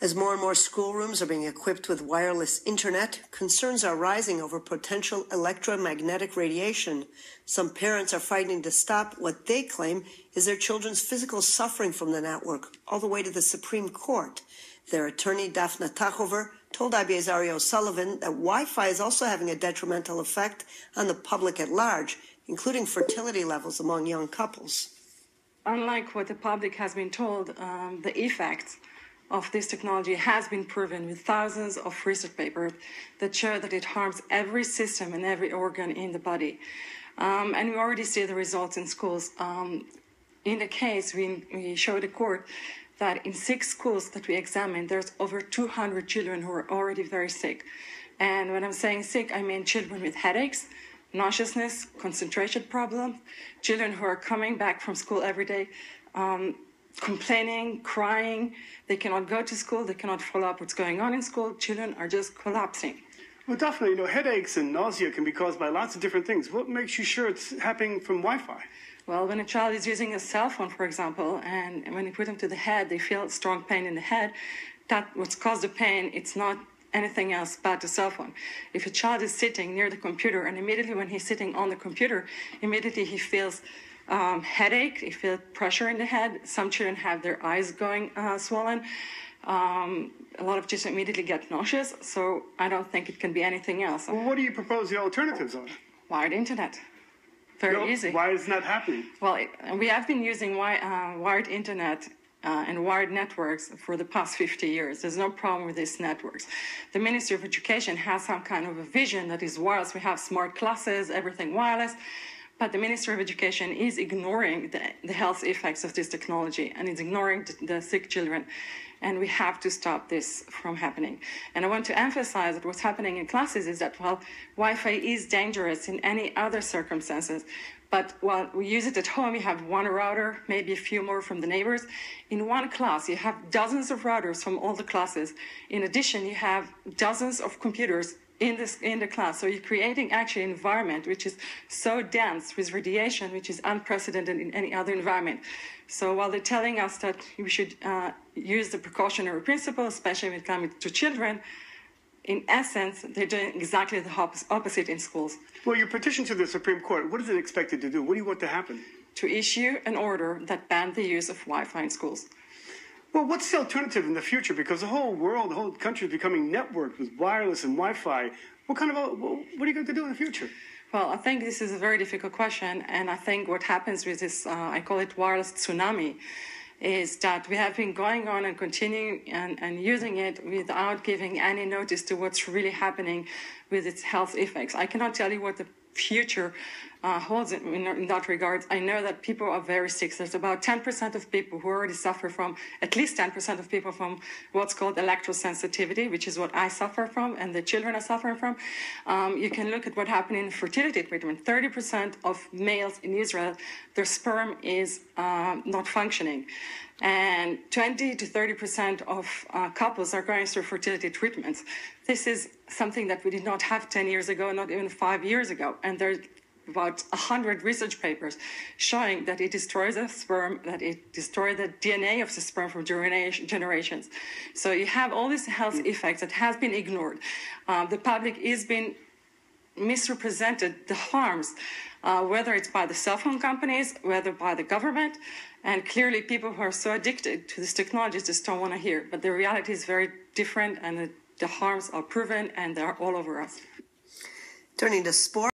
As more and more schoolrooms are being equipped with wireless internet, concerns are rising over potential electromagnetic radiation. Some parents are fighting to stop what they claim is their children's physical suffering from the network, all the way to the Supreme Court. Their attorney, Daphne Tachover, told IBA's Ari O'Sullivan that Wi-Fi is also having a detrimental effect on the public at large, including fertility levels among young couples. Unlike what the public has been told, the effects of this technology has been proven with thousands of research papers that show that it harms every system and every organ in the body. And we already see the results in schools. In the case, we showed the court that in 6 schools that we examined, there's over 200 children who are already very sick. And when I'm saying sick, I mean children with headaches, nauseousness, concentration problems, children who are coming back from school every day, complaining, crying. They cannot go to school. They cannot follow up what's going on in school. Children are just collapsing. Well, definitely, headaches and nausea can be caused by lots of different things. What makes you sure it's happening from Wi-Fi? Well, when a child is using a cell phone, for example, and when you put them to the head, they feel strong pain in the head. That what's caused the pain, it's not anything else but the cell phone. If a child is sitting near the computer and immediately when he's sitting on the computer, immediately he feels headache, he feels pressure in the head. Some children have their eyes going swollen. A lot of children immediately get nauseous, so I don't think it can be anything else. Well, what do you propose the alternatives are? Wired internet. Very easy. Why is that happening? Well, we have been using wired internet and wired networks for the past 50 years. There's no problem with these networks. The Ministry of Education has some kind of a vision that is wireless. We have smart classes, everything wireless. But the Ministry of Education is ignoring the health effects of this technology, and it's ignoring the sick children. And we have to stop this from happening. And I want to emphasize that what's happening in classes is that, while Wi-Fi is dangerous in any other circumstances, but while we use it at home, you have one router, maybe a few more from the neighbors. In one class, you have dozens of routers from all the classes. In addition, you have dozens of computers in the class. So you're creating actually an environment which is so dense with radiation, which is unprecedented in any other environment. So while they're telling us that we should use the precautionary principle, especially when it comes to children, in essence, they're doing exactly the opposite in schools. Well, your petition to the Supreme Court, what is it expected to do? What do you want to happen? To issue an order that bans the use of Wi-Fi in schools. Well, what's the alternative in the future? Because the whole world, the whole country is becoming networked with wireless and Wi-Fi. What are you going to do in the future? Well, I think this is a very difficult question. And I think what happens with this, I call it wireless tsunami, is that we have been going on and continuing and using it without giving any notice to what's really happening with its health effects. I cannot tell you what the future holds in that regard. I know that people are very sick. There's about 10% of people who already suffer from, at least 10% of people from what's called electrosensitivity, which is what I suffer from and the children are suffering from. You can look at what happened in fertility treatment. 30% of males in Israel, their sperm is not functioning. And 20 to 30% of couples are going through fertility treatments. This is something that we did not have 10 years ago, not even 5 years ago. And there's about 100 research papers showing that it destroys the sperm, that it destroys the DNA of the sperm for generations. So you have all these health effects that has been ignored. The public is being misrepresented the harms, whether it's by the cell phone companies, whether by the government, and clearly people who are so addicted to this technology just don't want to hear. But the reality is very different, and the harms are proven, and they're all over us. Turning to sport.